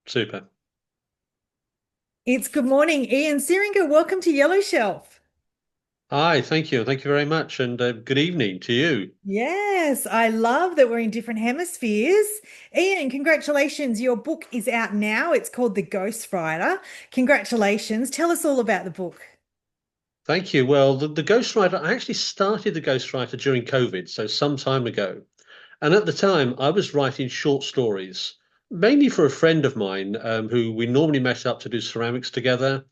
Super. It's good morning, Ian Siragher. Welcome to Yellow Shelf. Hi, thank you. Thank you very much. And good evening to you. Yes, I love that we're in different hemispheres. Ian, congratulations. Your book is out now. It's called The Ghostwriter. Congratulations. Tell us all about the book. Thank you. Well, the ghostwriter, I actually started the ghostwriter during COVID, so some time ago. And at the time, I was writing short stories, mainly for a friend of mine who we normally met up to do ceramics together,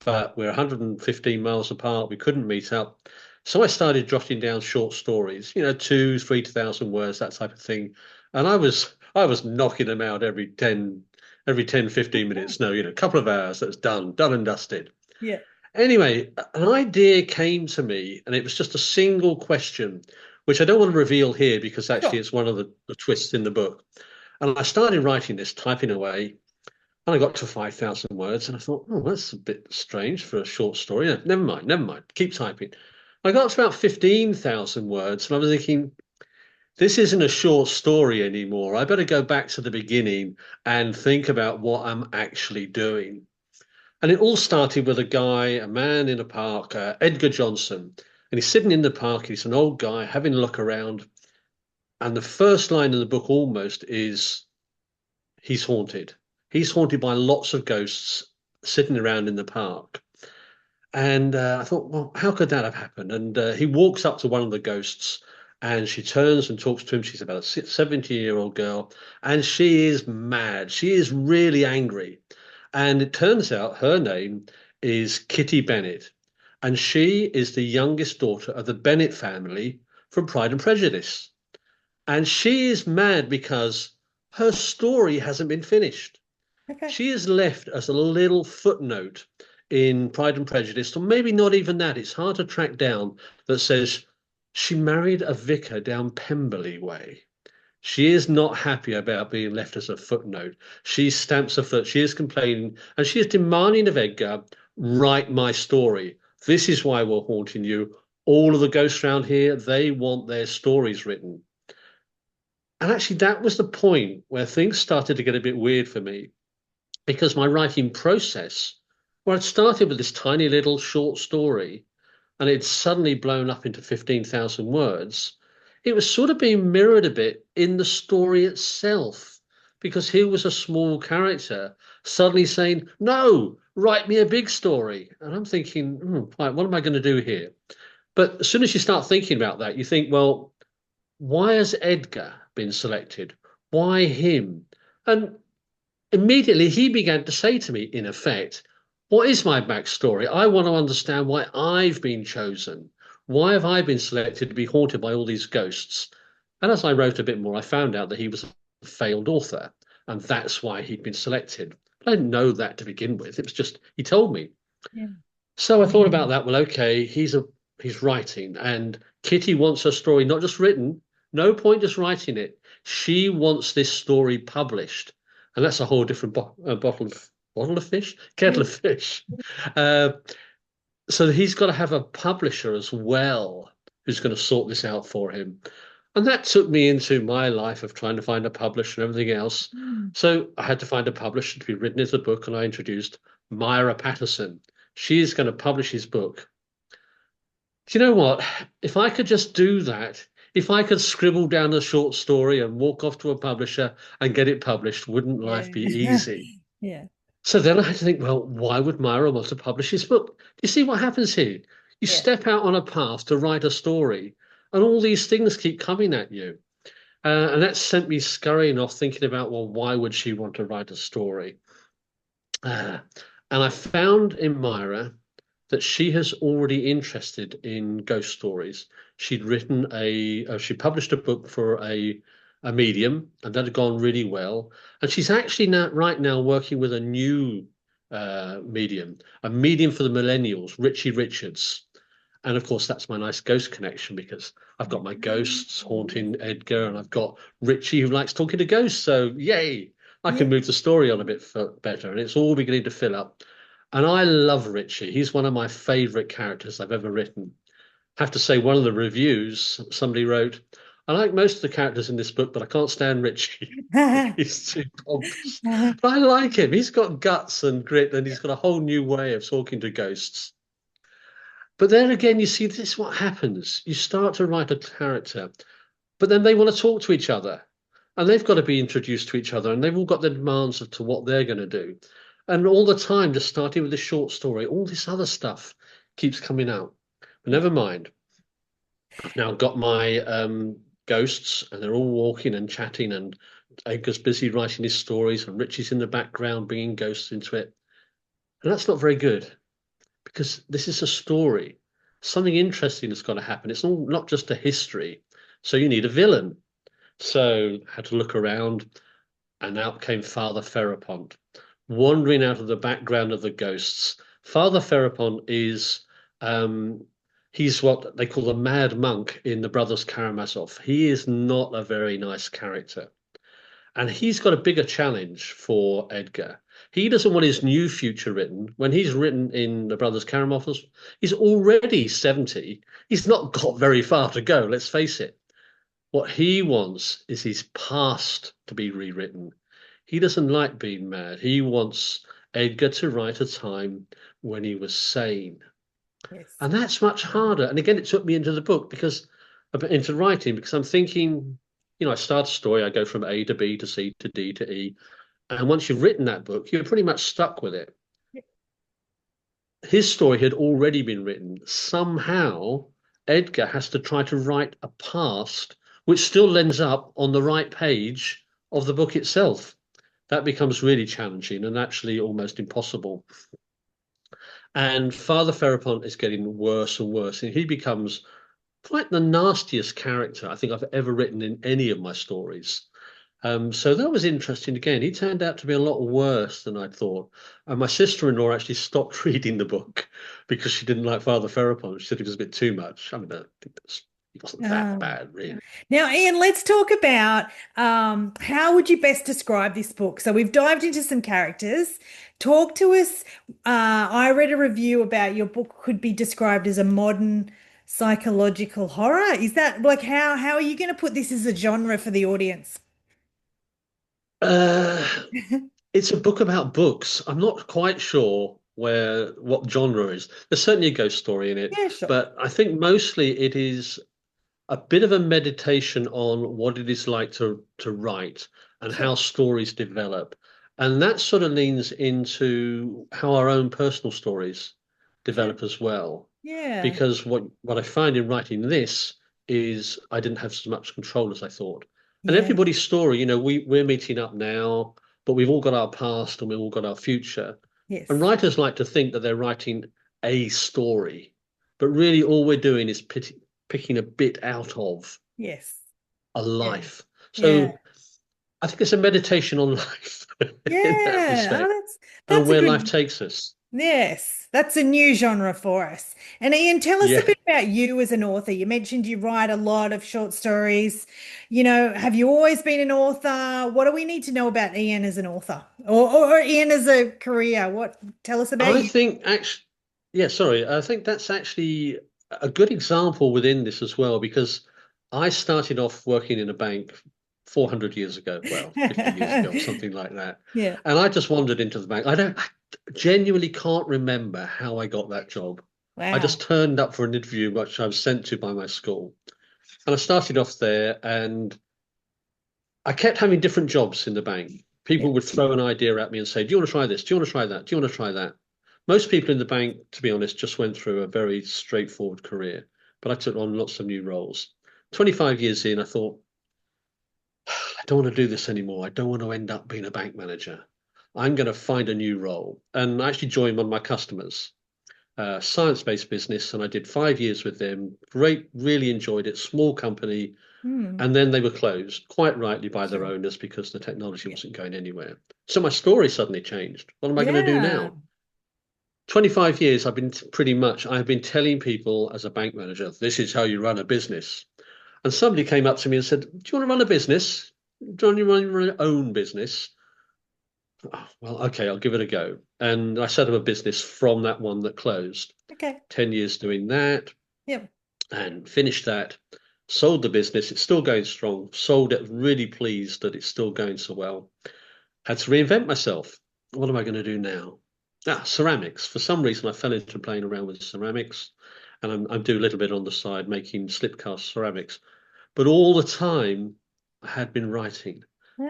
but we're 115 miles apart. We couldn't meet up. So I started jotting down short stories, two, 3,000 words, that type of thing. And I was knocking them out every ten, 15 minutes. No, a couple of hours, that's done and dusted. Yeah, Anyway, an idea came to me, and it was just a single question, which I don't want to reveal here because actually sure. it's one of the twists in the book. And I started writing this, typing away, and I got to 5,000 words, and I thought, oh, that's a bit strange for a short story. No, never mind, keep typing. I got to about 15,000 words, and I was thinking, this isn't a short story anymore. I better go back to the beginning and think about what I'm actually doing. And it all started with a man in a park, Edgar Johnson. And he's sitting in the park. He's an old guy having a look around. And the first line in the book almost is he's haunted. He's haunted by lots of ghosts sitting around in the park. And I thought, well, how could that have happened? And he walks up to one of the ghosts and she turns and talks to him. She's about a 70-year-old girl and she is mad. She is really angry. And it turns out her name is Kitty Bennett. And she is the youngest daughter of the Bennett family from Pride and Prejudice. And she is mad because her story hasn't been finished. Okay. She is left as a little footnote in Pride and Prejudice, or maybe not even that. It's hard to track down that says she married a vicar down Pemberley Way. She is not happy about being left as a footnote. She stamps her foot. She is complaining and she is demanding of Edgar, write my story. This is why we're haunting you. All of the ghosts around here, they want their stories written. And actually, that was the point where things started to get a bit weird for me because my writing process, where I'd started with this tiny little short story and it's suddenly blown up into 15,000 words, it was sort of being mirrored a bit in the story itself. Because here was a small character suddenly saying, no, write me a big story. And I'm thinking, right, what am I going to do here? But as soon as you start thinking about that, you think, well, why has Edgar been selected? Why him? And immediately he began to say to me, in effect, what is my backstory? I want to understand why I've been chosen. Why have I been selected to be haunted by all these ghosts? And as I wrote a bit more, I found out that he was a failed author, and that's why he'd been selected. But I didn't know that to begin with. It was just he told me. Yeah. So I thought about that. Well, okay, he's writing, and Kitty wants her story not just written. No point just writing it. She wants this story published, and that's a whole different bottle of fish, kettle Yeah. of fish. Uh, so he's got to have a publisher as well who's going to sort this out for him. And that took me into my life of trying to find a publisher and everything else. Mm. So I had to find a publisher to be written as a book, and I introduced Myra Patterson. She's going to publish his book. Do you know what? If I could just do that, if I could scribble down a short story and walk off to a publisher and get it published, wouldn't life be Yeah. easy? Yeah. So then I had to think, well, why would Myra want to publish his book? You see what happens here? You Yeah. step out on a path to write a story, and all these things keep coming at you. And that sent me scurrying off thinking about, well, why would she want to write a story? Uh, and I found in Myra that she has already interested in ghost stories. She published a book for a medium, and that had gone really well. And she's actually now right now working with a new medium, a medium for the millennials, Richie Richards. And of course, that's my nice ghost connection because I've got my ghosts haunting Edgar, and I've got Richie who likes talking to ghosts. So, yay, I Yeah. can move the story on a bit better, and it's all beginning to fill up. And I love Richie. He's one of my favorite characters I've ever written. I have to say, one of the reviews somebody wrote, I like most of the characters in this book, but I can't stand Richie. He's too pompous. But I like him. He's got guts and grit, and he's got a whole new way of talking to ghosts. But then again, you see, this is what happens. You start to write a character, but then they want to talk to each other, and they've got to be introduced to each other, and they've all got their demands as to what they're going to do. And all the time, just starting with this short story, all this other stuff keeps coming out. But Yeah. never mind. I've now got my ghosts, and they're all walking and chatting, and Edgar's busy writing his stories, and Richie's in the background bringing ghosts into it. And that's not very good because this is a story. Something interesting has got to happen. It's all not just a history. So you need a villain. So I had to look around, and out came Father Ferapont, wandering out of the background of the ghosts. Father Ferapont is he's what they call the mad monk in the Brothers Karamazov. He is not a very nice character. And he's got a bigger challenge for Edgar. He doesn't want his new future written. When he's written in the Brothers Karamazov, he's already 70. He's not got very far to go, let's face it. What he wants is his past to be rewritten. He doesn't like being mad. He wants Edgar to write a time when he was sane. Yes. And that's much harder. And again, it took me into the book into writing, because I'm thinking, I start a story, I go from A to B to C to D to E. And once you've written that book, you're pretty much stuck with it. His story had already been written. Somehow, Edgar has to try to write a past which still ends up on the right page of the book itself. That becomes really challenging and actually almost impossible. And Father Ferapont is getting worse and worse, and he becomes quite the nastiest character I think I've ever written in any of my stories. So that was interesting. Again, he turned out to be a lot worse than I thought. And my sister-in-law actually stopped reading the book because she didn't like Father Ferapont. She said it was a bit too much. I mean, I think it wasn't that Um, bad, really. Now, Ian, let's talk about how would you best describe this book? So we've dived into some characters. Talk to us. I read a review about your book could be described as a modern psychological horror. Is that like how are you going to put this as a genre for the audience? Uh, it's a book about books. I'm not quite sure what genre is. There's certainly a ghost story in it, Yeah, sure. but I think mostly it is a bit of a meditation on what it is like to write and Sure. how stories develop. And that sort of leans into how our own personal stories Sure. develop as well. Yeah. Because what I find in writing this is I didn't have as much control as I thought. And Yeah. everybody's story, we're meeting up now, but we've all got our past and we've all got our future. And Yes. writers like to think that they're writing a story, but really all we're doing is picking a bit out of Yes. a Yeah. life. Yeah. So I think it's a meditation on life in that Yeah. Oh, respect and that's a where life good. takes us. Yes, that's a new genre for us. And Ian, tell us a Yeah. bit about you as an author. You mentioned you write a lot of short stories. Have you always been an author? What do we need to know about Ian as an author or Ian as a career? Tell us about I you. think actually, yeah, sorry. I think that's actually a good example within this as well, because I started off working in a bank 400 years ago, well, 50 years ago, or something like that. Yeah. And I just wandered into the bank. I genuinely can't remember how I got that job. I Wow. just turned up for an interview, which I was sent to by my school. And I started off there, and I kept having different jobs in the bank. Yeah. People would throw an idea at me and say, "Do you want to try this? Do you want to try that? Do you want to try that?" Most people in the bank, to be honest, just went through a very straightforward career, but I took on lots of new roles. 25 years in, I thought, I don't want to do this anymore. I don't want to end up being a bank manager. I'm going to find a new role. And I actually joined one of my customers, science-based business, and I did 5 years with them. Great, really enjoyed it. Small company, Hmm. and then they were closed, quite rightly by their Sure. owners because the technology Yeah. wasn't going anywhere. So my story suddenly changed. What am I going to do Yeah. now? 25 years, I've been telling people as a bank manager, this is how you run a business. And somebody came up to me and said, do you want to run a business? Do you want to run your own business? Oh, well, okay, I'll give it a go. And I set up a business from that one that closed. Okay. 10 years doing that Yep. and finished that. sold the business. It's still going strong. Sold it, really pleased that it's still going so well. Had to reinvent myself. What am I going to do now? Ceramics. For some reason, I fell into playing around with ceramics, and I'm doing a little bit on the side, making slip cast ceramics. But all the time, I had been writing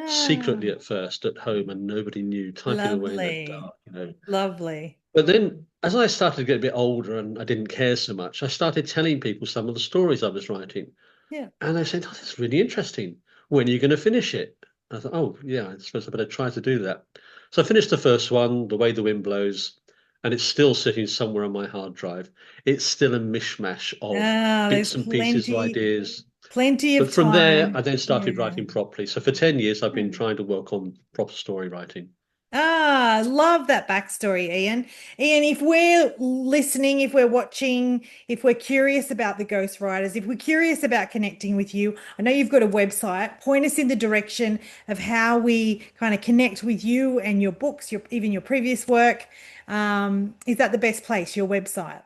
secretly Ah, at first at home, and nobody knew, typing away in the lovely. dark. Lovely. But then, as I started to get a bit older and I didn't care so much, I started telling people some of the stories I was writing. Yeah. And they said, "Oh, that's really interesting. When are you going to finish it?" I thought, "Oh, yeah, I suppose I better try to do that." So I finished the first one, The Way the Wind Blows, and it's still sitting somewhere on my hard drive. It's still a mishmash of Ah, there's bits and pieces of ideas. plenty of But from there, I time. then started Yeah. writing properly. So for 10 years, I've been Hmm. trying to work on proper story writing. Ah, love that backstory, Ian. Ian, if we're listening, if we're watching, if we're curious about the Ghost Riders, if we're curious about connecting with you, I know you've got a website. Point us in the direction of how we kind of connect with you and your books, even your previous work. Is that the best place, your website?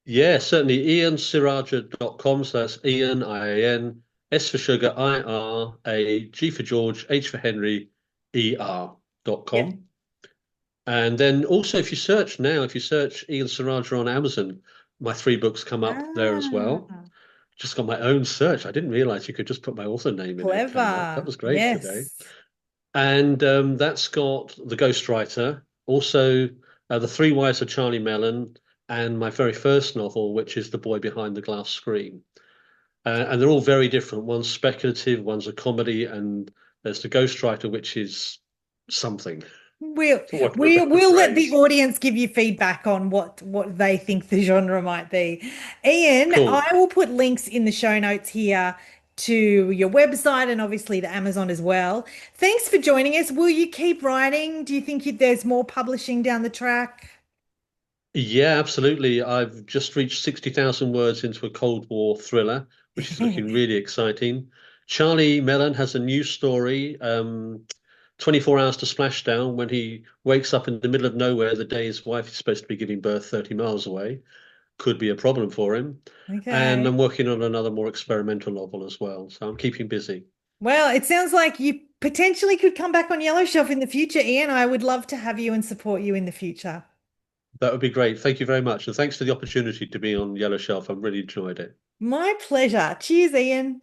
Yeah, certainly. IanSiragher.com. So that's Ian, IAN, S for sugar, IRA, G for George, H for Henry, Yep. ER.com. And then also, if you search Ian Siragher on Amazon, my three books come up there as well. Ah, Just got my own search. I didn't realize you could just put my author name in, it came up. That clever. was great today. Yes. And that's got The Ghostwriter, also The Three Wives of Charlie Mellon, and my very first novel, which is The Boy Behind the Glass Screen. And they're all very different. One's speculative, one's a comedy, and there's The Ghostwriter, which is something, We'll for want of a we'll better we'll let the phrase. audience give you feedback on what they think the genre might be. Ian, Cool. I will put links in the show notes here to your website and obviously the Amazon as well. Thanks for joining us. Will you keep writing? Do you think there's more publishing down the track? Yeah, absolutely. I've just reached 60,000 words into a Cold War thriller, which is looking really exciting. Charlie Mellon has a new story, 24 hours to splashdown, when he wakes up in the middle of nowhere the day his wife is supposed to be giving birth 30 miles away. Could be a problem for him. And Okay. I'm working on another more experimental novel as well. So I'm keeping busy. Well, it sounds like you potentially could come back on Yellow Shelf in the future, Ian. I would love to have you and support you in the future. That would be great. Thank you very much. And thanks for the opportunity to be on Yellow Shelf. I've really enjoyed it. My pleasure. Cheers, Ian.